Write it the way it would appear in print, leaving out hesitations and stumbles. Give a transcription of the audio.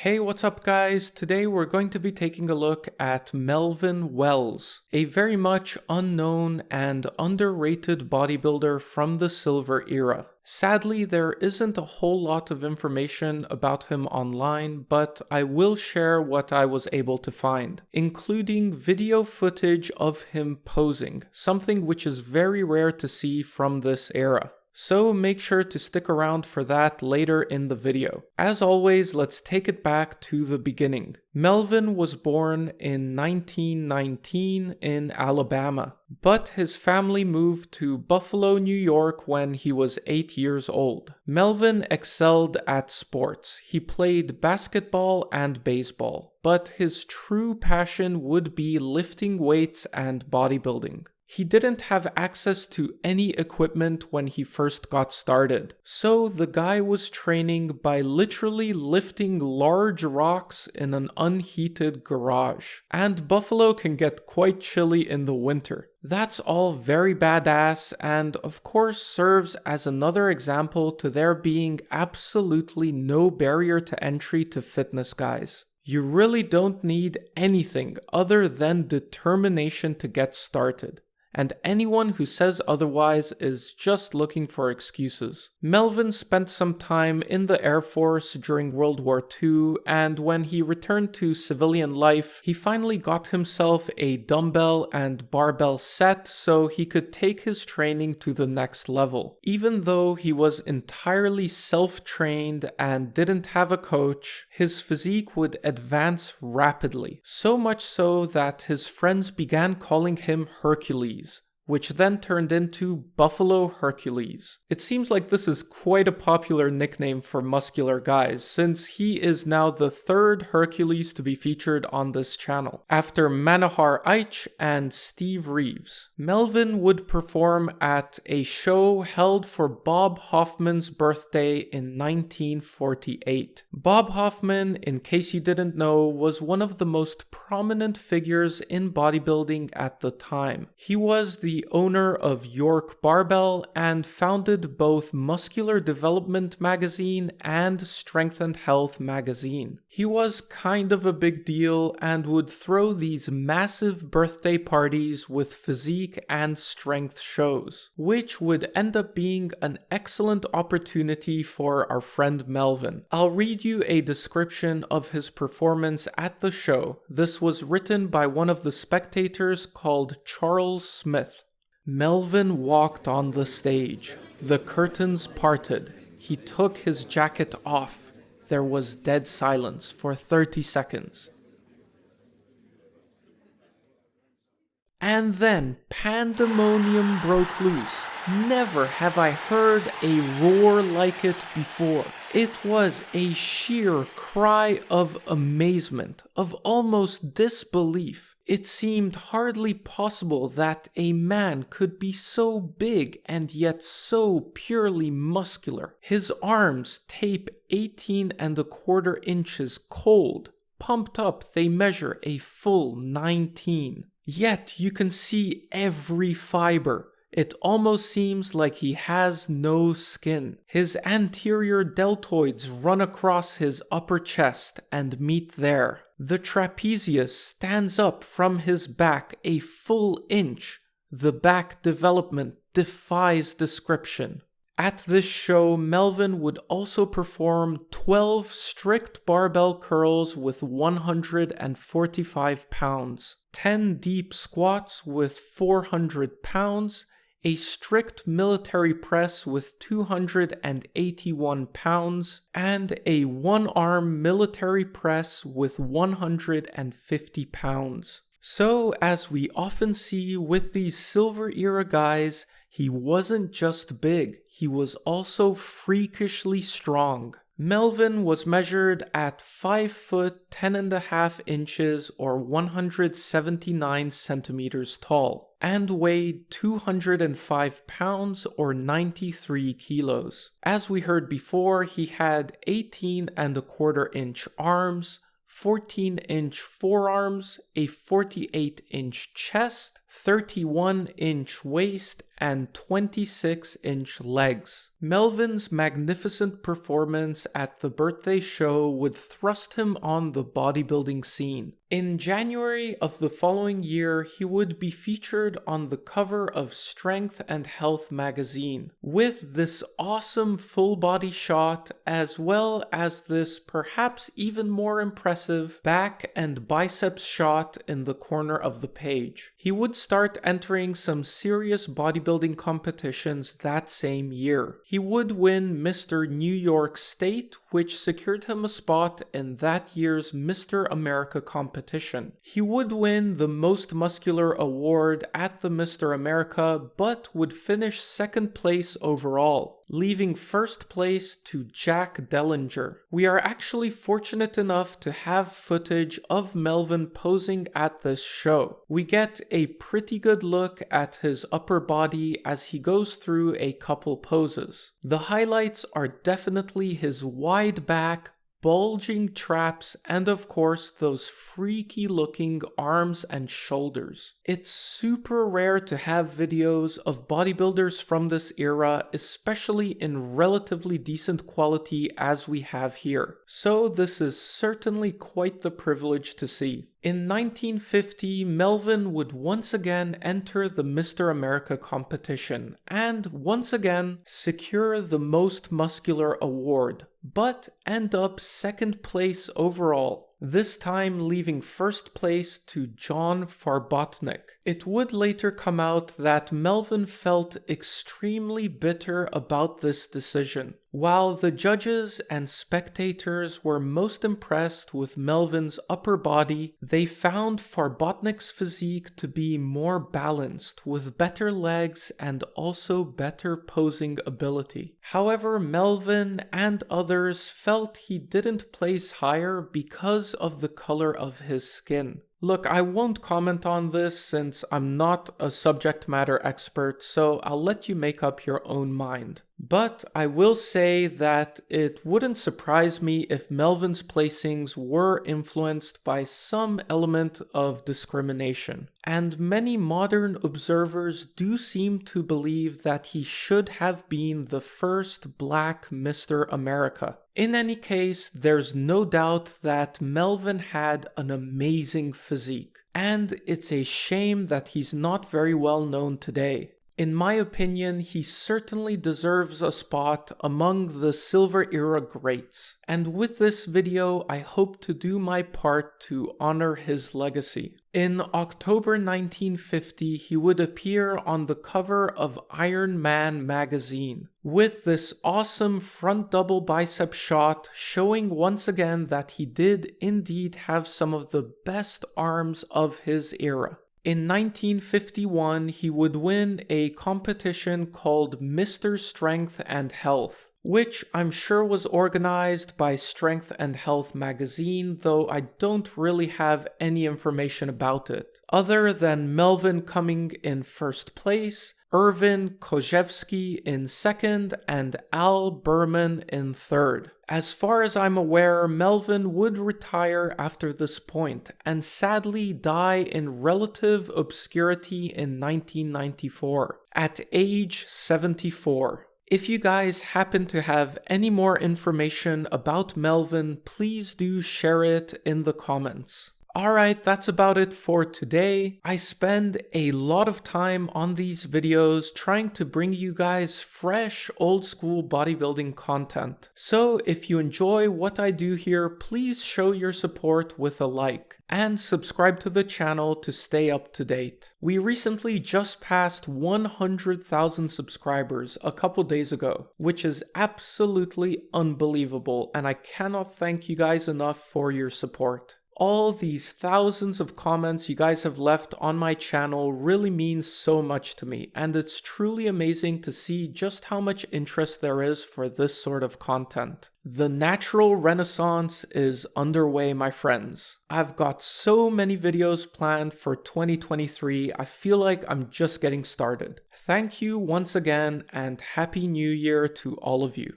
Hey, what's up guys? Today we're going to be taking a look at Melvin Wells, a very much unknown and underrated bodybuilder from the Silver Era. Sadly, there isn't a whole lot of information about him online, but I will share what I was able to find, including video footage of him posing, something which is very rare to see from this era. So make sure to stick around for that later in the video. As always, let's take it back to the beginning. Melvin was born in 1919 in Alabama, but his family moved to Buffalo, New York when he was 8 years old. Melvin excelled at sports. He played basketball and baseball, but his true passion would be lifting weights and bodybuilding. He didn't have access to any equipment when he first got started, so the guy was training by literally lifting large rocks in an unheated garage. And Buffalo can get quite chilly in the winter. That's all very badass and of course serves as another example to there being absolutely no barrier to entry to fitness, guys. You really don't need anything other than determination to get started. And anyone who says otherwise is just looking for excuses. Melvin spent some time in the Air Force during World War II, and when he returned to civilian life, he finally got himself a dumbbell and barbell set so he could take his training to the next level. Even though he was entirely self-trained and didn't have a coach, his physique would advance rapidly, so much so that his friends began calling him Hercules, which then turned into Buffalo Hercules. It seems like this is quite a popular nickname for muscular guys, since he is now the third Hercules to be featured on this channel, after Manahar Eich and Steve Reeves. Melvin would perform at a show held for Bob Hoffman's birthday in 1948. Bob Hoffman, in case you didn't know, was one of the most prominent figures in bodybuilding at the time. He was the owner of York Barbell and founded both Muscular Development magazine and Strength and Health magazine. He was kind of a big deal and would throw these massive birthday parties with physique and strength shows, which would end up being an excellent opportunity for our friend Melvin. I'll read you a description of his performance at the show. This was written by one of the spectators called Charles Smith. Melvin walked on the stage. The curtains parted. He took his jacket off. There was dead silence for 30 seconds. And then pandemonium broke loose. Never have I heard a roar like it before. It was a sheer cry of amazement, of almost disbelief. It seemed hardly possible that a man could be so big and yet so purely muscular. His arms tape 18¼ inches cold. Pumped up, they measure a full 19. Yet you can see every fiber. It almost seems like he has no skin. His anterior deltoids run across his upper chest and meet there. The trapezius stands up from his back a full inch. The back development defies description. At this show, Melvin would also perform 12 strict barbell curls with 145 pounds, 10 deep squats with 400 pounds, a strict military press with 281 pounds, and a one-arm military press with 150 pounds. So, as we often see with these Silver Era guys, he wasn't just big, he was also freakishly strong. Melvin was measured at 5 foot 10½ inches or 179 centimeters tall and weighed 205 pounds or 93 kilos. As we heard before, he had 18¼ inch arms, 14-inch forearms, a 48-inch chest, 31-inch waist, and 26-inch legs. Melvin's magnificent performance at the birthday show would thrust him on the bodybuilding scene. In January of the following year, he would be featured on the cover of Strength and Health magazine, with this awesome full body shot, as well as this perhaps even more impressive back and biceps shot in the corner of the page. He would start entering some serious bodybuilding competitions that same year. He would win Mr. New York State, which secured him a spot in that year's Mr. America competition. He would win the Most Muscular award at the Mr. America, but would finish second place overall, leaving first place to Jack Dellinger. We are actually fortunate enough to have footage of Melvin posing at this show. We get a pretty good look at his upper body as he goes through a couple poses. The highlights are definitely his wide back, bulging traps, and of course those freaky looking arms and shoulders. It's super rare to have videos of bodybuilders from this era, especially in relatively decent quality as we have here. So this is certainly quite the privilege to see. In 1950, Melvin would once again enter the Mr. America competition and once again secure the Most Muscular award, but end up second place overall, this time leaving first place to John Farbotnik. It would later come out that Melvin felt extremely bitter about this decision. While the judges and spectators were most impressed with Melvin's upper body, they found Farbotnik's physique to be more balanced, with better legs and also better posing ability. However, Melvin and others felt he didn't place higher because of the color of his skin. Look, I won't comment on this since I'm not a subject matter expert, so I'll let you make up your own mind. But I will say that it wouldn't surprise me if Melvin's placings were influenced by some element of discrimination. And many modern observers do seem to believe that he should have been the first black Mr. America. In any case, there's no doubt that Melvin had an amazing physique, and it's a shame that he's not very well known today. In my opinion, he certainly deserves a spot among the Silver Era greats, and with this video, I hope to do my part to honor his legacy. In October 1950, he would appear on the cover of Iron Man magazine, with this awesome front double bicep shot showing once again that he did indeed have some of the best arms of his era. In 1951, he would win a competition called Mr. Strength and Health, which I'm sure was organized by Strength and Health magazine, though I don't really have any information about it, other than Melvin coming in first place, Irvin Kojevsky in second, and Al Berman in third. As far as I'm aware, Melvin would retire after this point and sadly die in relative obscurity in 1994, at age 74. If you guys happen to have any more information about Melvin, please do share it in the comments. Alright, that's about it for today. I spend a lot of time on these videos trying to bring you guys fresh, old school bodybuilding content. So if you enjoy what I do here, please show your support with a like and subscribe to the channel to stay up to date. We recently just passed 100,000 subscribers a couple days ago, which is absolutely unbelievable, and I cannot thank you guys enough for your support. All these thousands of comments you guys have left on my channel really means so much to me, and it's truly amazing to see just how much interest there is for this sort of content. The natural renaissance is underway, my friends. I've got so many videos planned for 2023, I feel like I'm just getting started. Thank you once again, and Happy New Year to all of you.